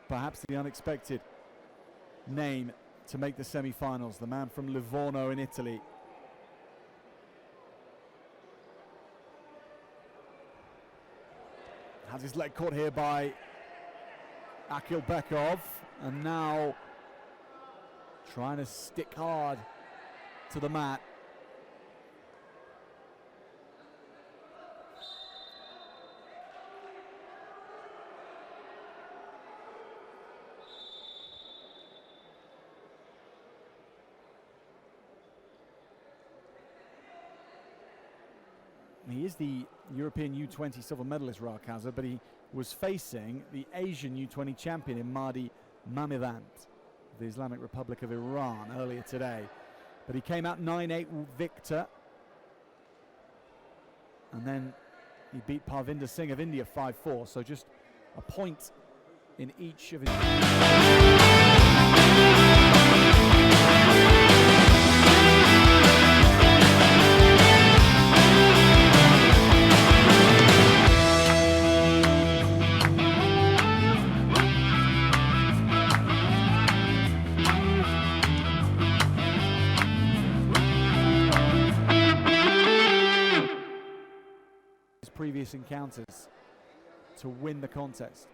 perhaps the unexpected name to make the semi-finals, the man from Livorno in Italy. Has his leg caught here by Akılbekov, and now trying to stick hard to the mat. He is the European U20 silver medalist, Raul Kasa, but he was facing the Asian U20 champion in Mahdi Mamidand, the Islamic Republic of Iran, earlier today. But he came out 9-8 victor. And then he beat Parvinder Singh of India 5-4, so just a point in each of his... previous encounters to win the contest.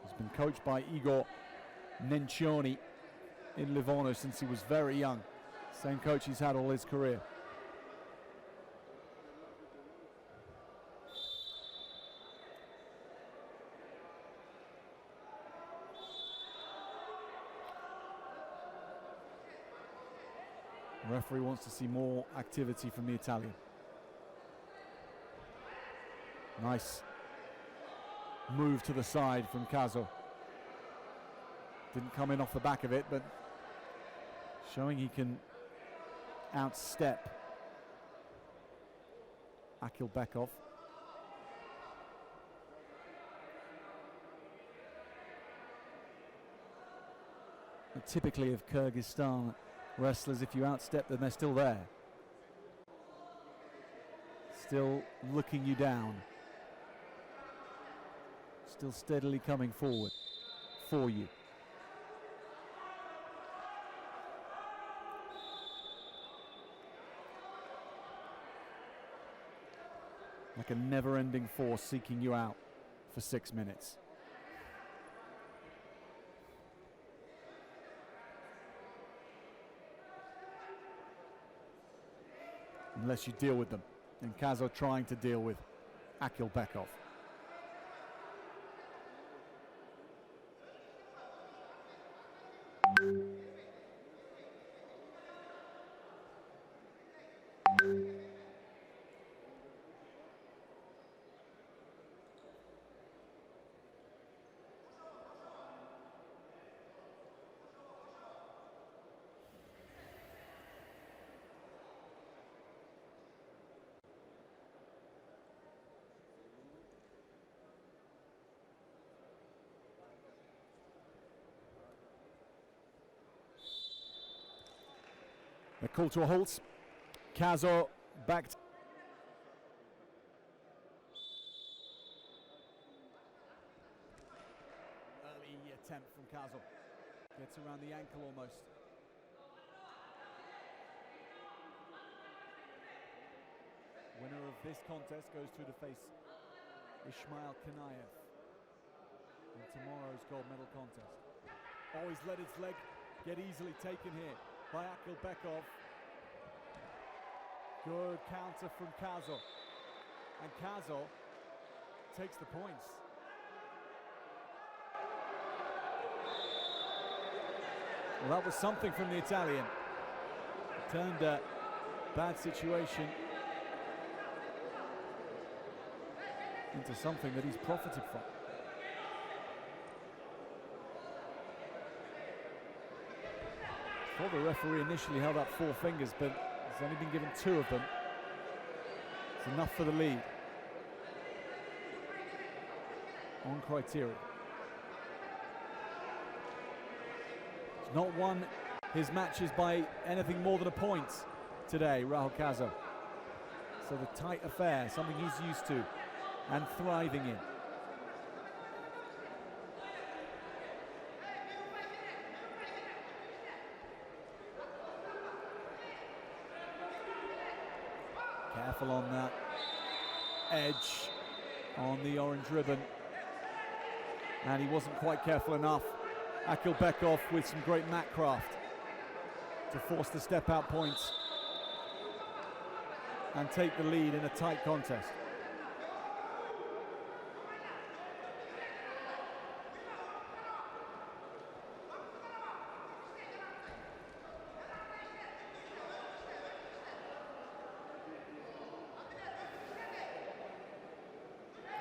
He's been coached by Igor Nencioni in Livorno since he was very young. Same coach he's had all his career. The referee wants to see more activity from the Italian. Nice move to the side from Caso. Didn't come in off the back of it, but showing he can outstep Akılbekov. And typically of Kyrgyzstan wrestlers, if you outstep them, they're still there. Still looking you down. Still steadily coming forward for you. Like a never-ending force seeking you out for 6 minutes. Unless you deal with them. And Kaza trying to deal with Akılbekov. The call to a halt. Kaza back. Early attempt from Kaza. Gets around the ankle almost. Winner of this contest goes through to face Ismail Kanayev in tomorrow's gold medal contest. Always let his leg get easily taken here by Akılbekov. Good counter from Kaza. And Kaza takes the points. Well, that was something from the Italian. Turned a bad situation into something that he's profited from. Well, the referee initially held up 4 fingers, but he's only been given 2 of them. It's enough for the lead. On criteria. He's not won his matches by anything more than a point today, Raul Kasa. So the tight affair, something he's used to and thriving in. Careful on that edge on the orange ribbon, and he wasn't quite careful enough. Akılbekov with some great mat craft to force the step out points and take the lead in a tight contest.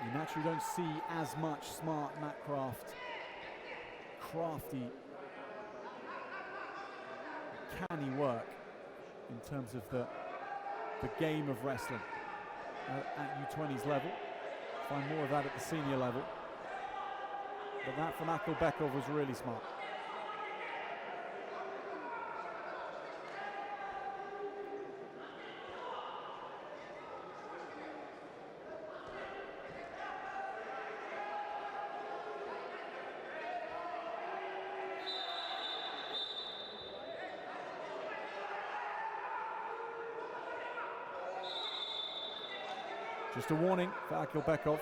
You naturally don't see as much smart mat craft, crafty, canny work in terms of the game of wrestling at U20s level. Find more of that at the senior level. But that from Akılbekov was really smart. Just a warning for Akılbekov.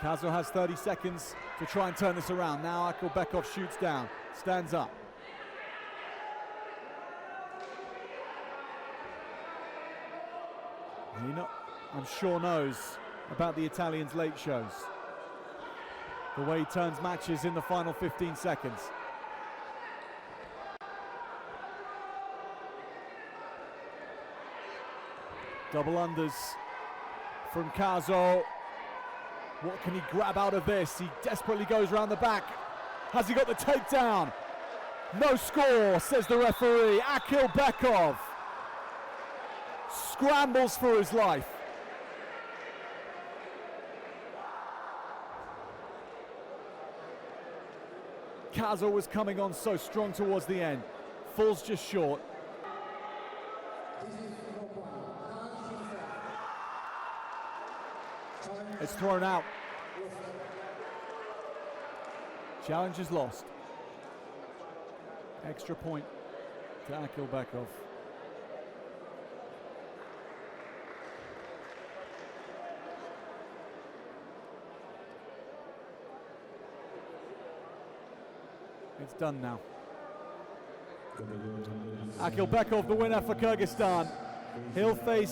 Kaza has 30 seconds to try and turn this around. Now Akılbekov shoots down, stands up. I'm sure knows about the Italian's late shows. The way he turns matches in the final 15 seconds. Double unders from Kaza. What can he grab out of this? He desperately goes around the back. Has he got the takedown? No score, says the referee. Akılbekov scrambles for his life. Kaza was coming on so strong towards the end. Falls just short. It's thrown out. Challenge is lost. Extra point to Akılbekov. It's done now. Akılbekov, the winner for Kyrgyzstan. He'll face